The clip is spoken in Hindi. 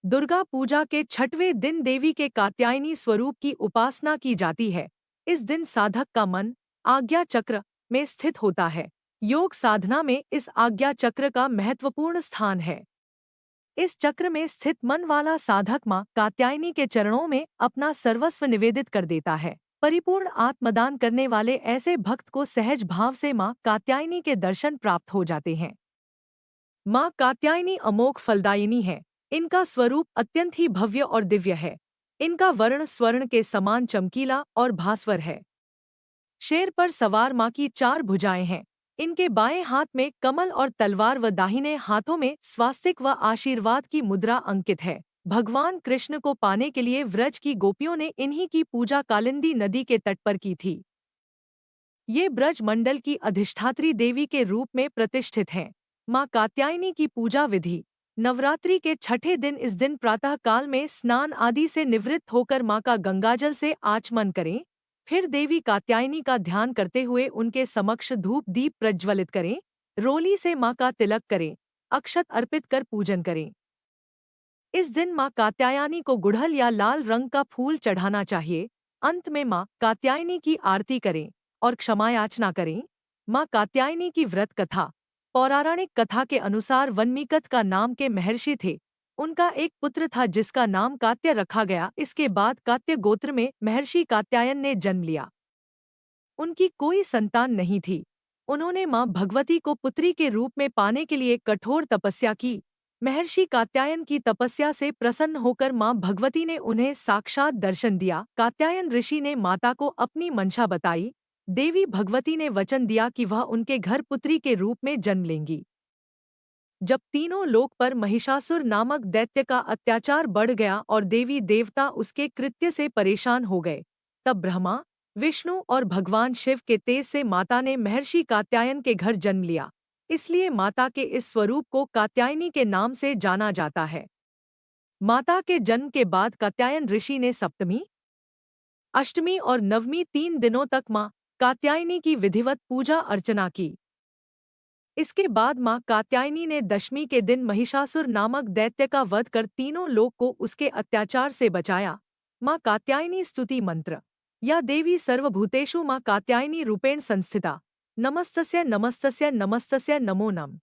दुर्गा पूजा के छठवें दिन देवी के कात्यायनी स्वरूप की उपासना की जाती है। इस दिन साधक का मन आज्ञा चक्र में स्थित होता है। योग साधना में इस आज्ञा चक्र का महत्वपूर्ण स्थान है। इस चक्र में स्थित मन वाला साधक मां कात्यायनी के चरणों में अपना सर्वस्व निवेदित कर देता है। परिपूर्ण आत्मदान करने वाले ऐसे भक्त को सहज भाव से मां कात्यायनी के दर्शन प्राप्त हो जाते हैं। मां कात्यायनी अमोघ फलदायिनी है। इनका स्वरूप अत्यंत ही भव्य और दिव्य है। इनका वर्ण स्वर्ण के समान चमकीला और भास्वर है। शेर पर सवार मां की 4 भुजाएं हैं। इनके बाएं हाथ में कमल और तलवार व दाहिने हाथों में स्वास्तिक व आशीर्वाद की मुद्रा अंकित है। भगवान कृष्ण को पाने के लिए व्रज की गोपियों ने इन्हीं की पूजा कालिंदी नदी के तट पर की थी। ये ब्रज मंडल की अधिष्ठात्री देवी के रूप में प्रतिष्ठित हैं। मां कात्यायनी की पूजा विधि। नवरात्रि के छठे दिन इस दिन प्रातः काल में स्नान आदि से निवृत्त होकर मां का गंगाजल से आचमन करें। फिर देवी कात्यायनी का ध्यान करते हुए उनके समक्ष धूप दीप प्रज्वलित करें। रोली से मां का तिलक करें। अक्षत अर्पित कर पूजन करें। इस दिन मां कात्यायनी को गुड़हल या लाल रंग का फूल चढ़ाना चाहिए। अंत में मां कात्यायनी की आरती करें और क्षमा याचना करें। मां कात्यायनी की व्रत कथा। पौराणिक कथा के अनुसार वन्मीकत का नाम के महर्षि थे। उनका एक पुत्र था जिसका नाम कात्य रखा गया। इसके बाद कात्य गोत्र में महर्षि कात्यायन ने जन्म लिया। उनकी कोई संतान नहीं थी। उन्होंने मां भगवती को पुत्री के रूप में पाने के लिए कठोर तपस्या की। महर्षि कात्यायन की तपस्या से प्रसन्न होकर मां भगवती ने उन्हें साक्षात दर्शन दिया। कात्यायन ऋषि ने माता को अपनी मंशा बताई। देवी भगवती ने वचन दिया कि वह उनके घर पुत्री के रूप में जन्म लेंगी। जब तीनों लोक पर महिषासुर नामक दैत्य का अत्याचार बढ़ गया और देवी देवता उसके कृत्य से परेशान हो गए, तब ब्रह्मा, विष्णु और भगवान शिव के तेज से माता ने महर्षि कात्यायन के घर जन्म लिया। इसलिए माता के इस स्वरूप को कात्यायनी के नाम से जाना जाता है। माता के जन्म के बाद कात्यायन ऋषि ने सप्तमी, अष्टमी और नवमी 3 दिनों तक मां कात्यायनी की विधिवत पूजा अर्चना की। इसके बाद मां कात्यायनी ने दशमी के दिन महिषासुर नामक दैत्य का वध कर तीनों लोक को उसके अत्याचार से बचाया। मां कात्यायनी स्तुति मंत्र। या देवी सर्वभूतेषु मां कात्यायनी रूपेण संस्थिता। नमस्तस्य नमस्तस्य नमस्तस्य नमो नमः।